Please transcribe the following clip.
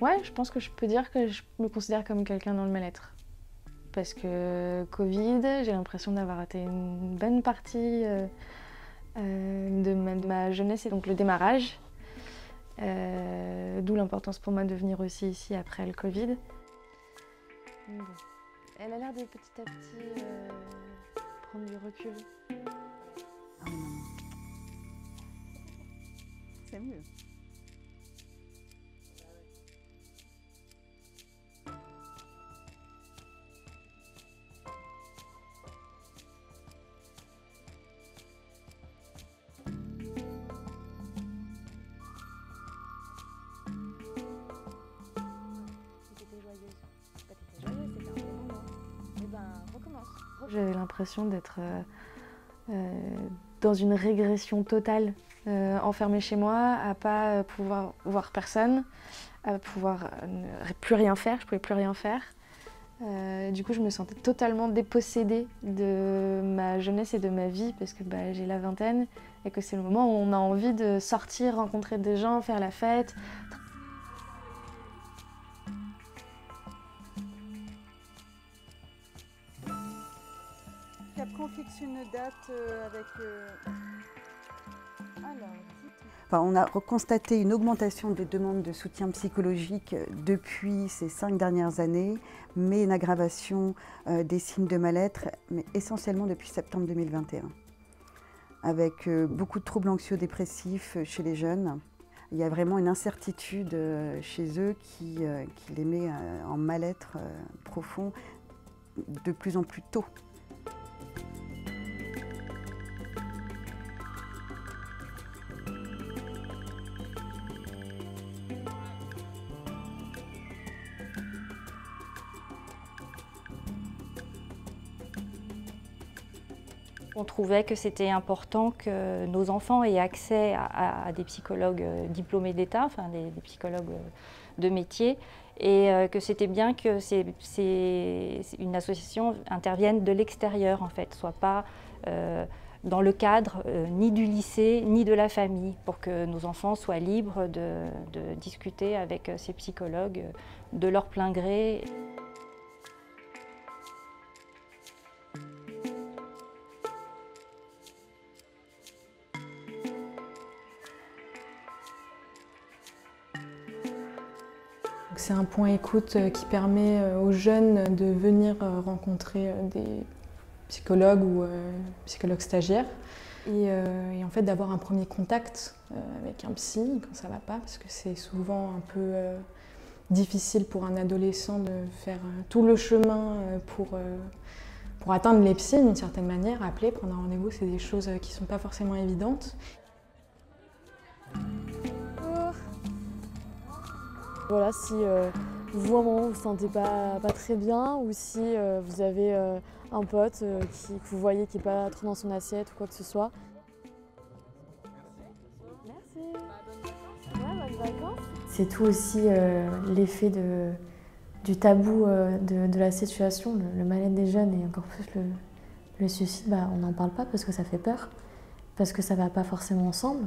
Ouais, je pense que je peux dire que je me considère comme quelqu'un dans le mal-être. Parce que Covid, j'ai l'impression d'avoir raté une bonne partie de ma jeunesse et donc le démarrage. D'où l'importance pour moi de venir aussi ici après le Covid. Bon. Elle a l'air de petit à petit prendre du recul. Ah non. C'est mieux. J'avais l'impression d'être dans une régression totale, enfermée chez moi, à pas pouvoir voir personne, à pouvoir plus rien faire, je pouvais plus rien faire. Du coup, je me sentais totalement dépossédée de ma jeunesse et de ma vie parce que j'ai la vingtaine et que c'est le moment où on a envie de sortir, rencontrer des gens, faire la fête. Et après, on fixe une date avec... Alors, enfin, on a constaté une augmentation des demandes de soutien psychologique depuis ces 5 dernières années, mais une aggravation des signes de mal-être, mais essentiellement depuis septembre 2021. Avec beaucoup de troubles anxio-dépressifs chez les jeunes. Il y a vraiment une incertitude chez eux qui les met en mal-être profond de plus en plus tôt. On trouvait que c'était important que nos enfants aient accès à des psychologues diplômés d'État, enfin des psychologues de métier, et que c'était bien que une association intervienne de l'extérieur en fait, soit pas dans le cadre ni du lycée ni de la famille, pour que nos enfants soient libres de discuter avec ces psychologues de leur plein gré. C'est un point écoute qui permet aux jeunes de venir rencontrer des psychologues ou psychologues stagiaires et en fait d'avoir un premier contact avec un psy quand ça va pas, parce que c'est souvent un peu difficile pour un adolescent de faire tout le chemin pour atteindre les psys d'une certaine manière. Appeler, prendre un rendez-vous, c'est des choses qui sont pas forcément évidentes. Voilà, si vous, à un moment, vous ne vous sentez pas très bien ou si vous avez un pote que vous voyez qui n'est pas trop dans son assiette ou quoi que ce soit. Merci. Ouais, bonnes vacances. C'est tout aussi l'effet du tabou de la situation, le mal-être des jeunes et encore plus le suicide. On n'en parle pas parce que ça fait peur, parce que ça ne va pas forcément ensemble.